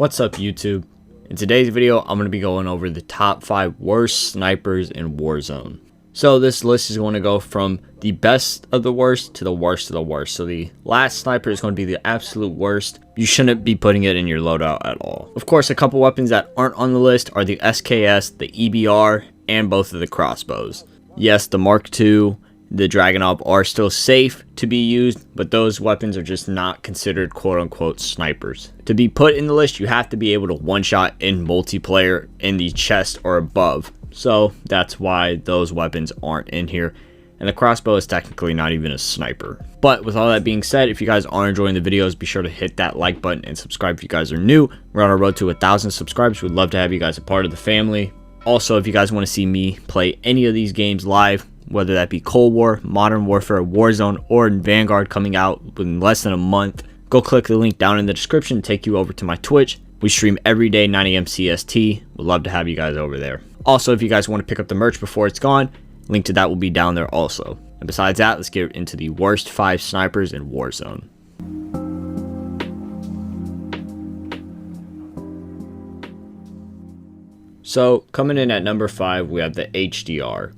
What's up YouTube? In today's video, I'm going to be going over the top 5 worst snipers in Warzone. So this list is going to go from the best of the worst to the worst of the worst. So the last sniper is going to be the absolute worst. You shouldn't be putting it in your loadout at all. Of course, a couple weapons that aren't on the list are the SKS, the EBR, and both of the crossbows. Yes, the Mark II, the Dragunov are still safe to be used, but those weapons are just not considered quote-unquote snipers. To be put in the list, you have to be able to one-shot in multiplayer in the chest or above. So that's why those weapons aren't in here. And the crossbow is technically not even a sniper. But with all that being said, if you guys are enjoying the videos, be sure to hit that like button and subscribe if you guys are new. We're on our road to 1,000 subscribers. We'd love to have you guys a part of the family. Also, if you guys want to see me play any of these games live, whether that be Cold War, Modern Warfare, Warzone, or Vanguard coming out within less than a month, go click the link down in the description to take you over to my Twitch. We stream every day 9 AM CST. We'd love to have you guys over there. Also, if you guys want to pick up the merch before it's gone, link to that will be down there also. And besides that, let's get into the worst 5 snipers in Warzone. So, coming in at number 5, we have the HDR.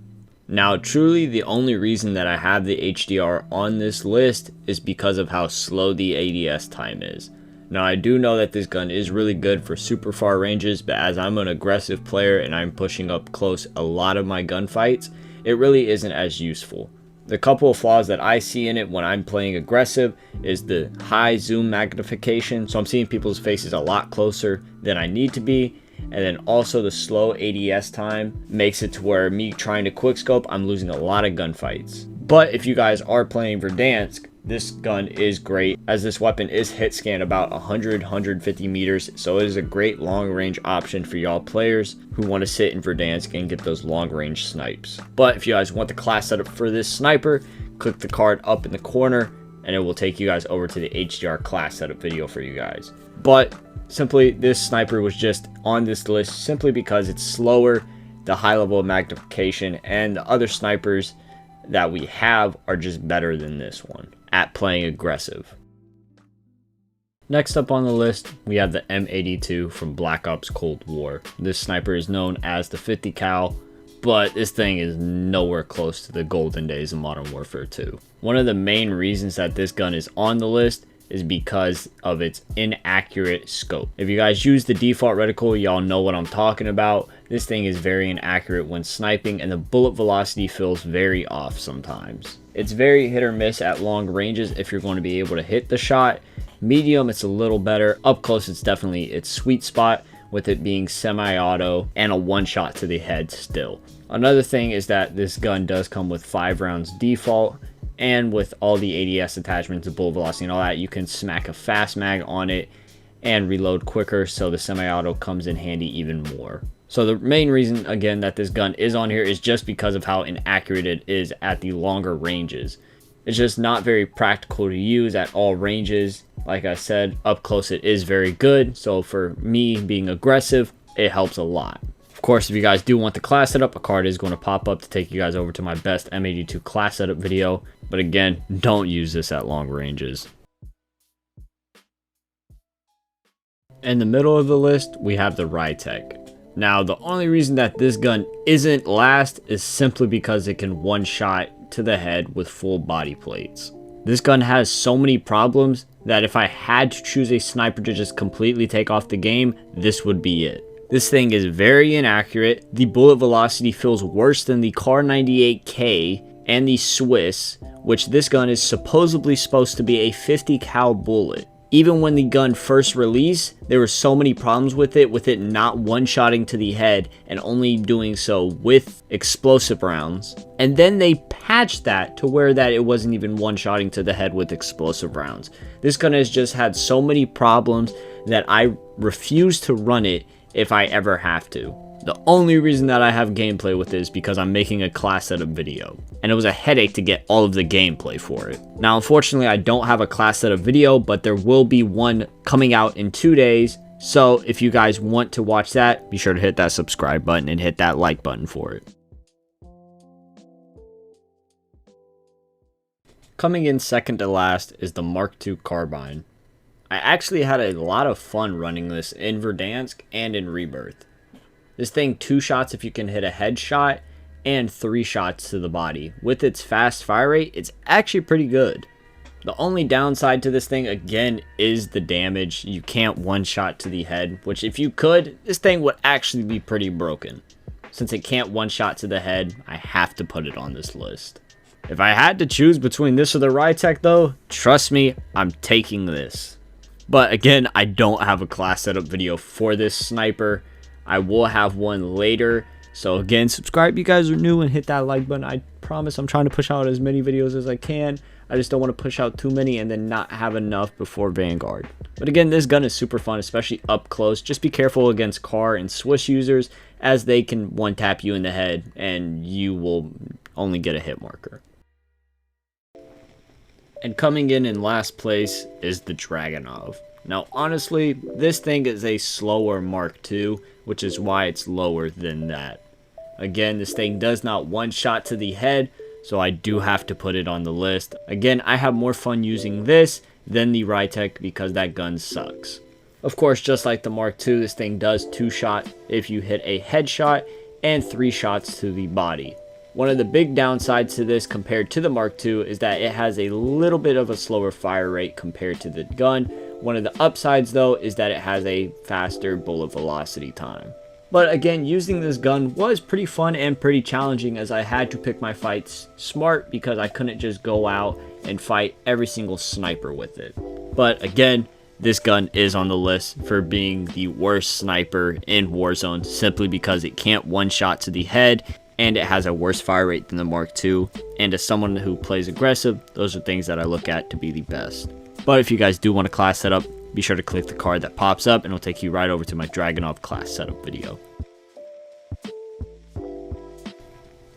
Now, truly the only reason that I have the HDR on this list is because of how slow the ADS time is. Now, I do know that this gun is really good for super far ranges, but as I'm an aggressive player and I'm pushing up close a lot of my gunfights, it really isn't as useful. The couple of flaws that I see in it when I'm playing aggressive is the high zoom magnification, so I'm seeing people's faces a lot closer than I need to be. And then also the slow ADS time makes it to where me trying to quickscope, I'm losing a lot of gunfights. But if you guys are playing Verdansk, this gun is great as this weapon is hit scan about 100-150 meters. So it is a great long range option for y'all players who want to sit in Verdansk and get those long range snipes. But if you guys want the class setup for this sniper, click the card up in the corner and it will take you guys over to the HDR class setup video for you guys. But simply, this sniper was just on this list simply because it's slower, the high level of magnification, and the other snipers that we have are just better than this one at playing aggressive. Next up on the list, we have the M82 from Black Ops Cold War. This sniper is known as the 50 cal, but this thing is nowhere close to the golden days of Modern Warfare 2. One of the main reasons that this gun is on the list is because of its inaccurate scope. If you guys use the default reticle, y'all know what I'm talking about. This thing is very inaccurate when sniping and the bullet velocity feels very off sometimes. It's very hit or miss at long ranges if you're going to be able to hit the shot. Medium, it's a little better. Up close, it's definitely its sweet spot with it being semi-auto and a one shot to the head still. Another thing is that this gun does come with 5 rounds default. And with all the ADS attachments, the bullet velocity and all that, you can smack a fast mag on it and reload quicker, so the semi-auto comes in handy even more. So the main reason, again, that this gun is on here is just because of how inaccurate it is at the longer ranges. It's just not very practical to use at all ranges. Like I said, up close it is very good, so for me being aggressive, it helps a lot. Of course, if you guys do want the class setup, a card is going to pop up to take you guys over to my best M82 class setup video. But again, don't use this at long ranges. In the middle of the list, we have the Rytek. Now, the only reason that this gun isn't last is simply because it can one-shot to the head with full body plates. This gun has so many problems that if I had to choose a sniper to just completely take off the game, this would be it. This thing is very inaccurate. The bullet velocity feels worse than the Kar 98K and the Swiss, which this gun is supposedly supposed to be a 50 cal bullet. Even when the gun first released, there were so many problems with it not one-shotting to the head and only doing so with explosive rounds. And then they patched that to where that it wasn't even one-shotting to the head with explosive rounds. This gun has just had so many problems that I refuse to run it if I ever have to. The only reason that I have gameplay with it is because I'm making a class setup video, and it was a headache to get all of the gameplay for it. Now, unfortunately, I don't have a class setup video, but there will be one coming out in 2 days. So if you guys want to watch that, be sure to hit that subscribe button and hit that like button for it. Coming in second to last is the Mark II carbine. I actually had a lot of fun running this in Verdansk and in Rebirth. This thing 2 shots if you can hit a headshot, and 3 shots to the body. With its fast fire rate, it's actually pretty good. The only downside to this thing, again, is the damage. You can't one-shot to the head, which if you could, this thing would actually be pretty broken. Since it can't one-shot to the head, I have to put it on this list. If I had to choose between this or the Rytek though, trust me, I'm taking this. But again, I don't have a class setup video for this sniper. I will have one later. So again, subscribe if you guys are new and hit that like button. I promise I'm trying to push out as many videos as I can. I just don't want to push out too many and then not have enough before Vanguard. But again, this gun is super fun, especially up close. Just be careful against car and Swiss users, as they can one tap you in the head and you will only get a hit marker. And coming in last place is the Dragunov. Now honestly, this thing is a slower Mark II, which is why it's lower than that. Again, this thing does not one-shot to the head, so I do have to put it on the list. Again, I have more fun using this than the Rytek because that gun sucks. Of course, just like the Mark II, this thing does 2 shots if you hit a headshot and 3 shots to the body. One of the big downsides to this compared to the Mark II is that it has a little bit of a slower fire rate compared to the gun. One of the upsides though is that it has a faster bullet velocity time. But again, using this gun was pretty fun and pretty challenging, as I had to pick my fights smart because I couldn't just go out and fight every single sniper with it. But again, this gun is on the list for being the worst sniper in Warzone simply because it can't one-shot to the head and it has a worse fire rate than the Mark II. And as someone who plays aggressive, those are things that I look at to be the best. But if you guys do want a class setup, be sure to click the card that pops up and it'll take you right over to my Dragunov class setup video.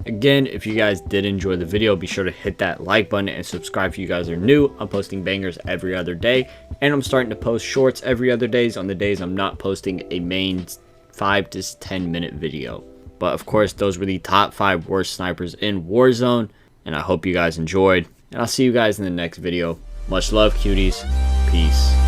Again, if you guys did enjoy the video, be sure to hit that like button and subscribe if you guys are new. I'm posting bangers every other day, and I'm starting to post shorts every other days on the days I'm not posting a main 5 to 10 minute video. But of course, those were the top 5 worst snipers in Warzone, and I hope you guys enjoyed, and I'll see you guys in the next video. Much love, cuties. Peace.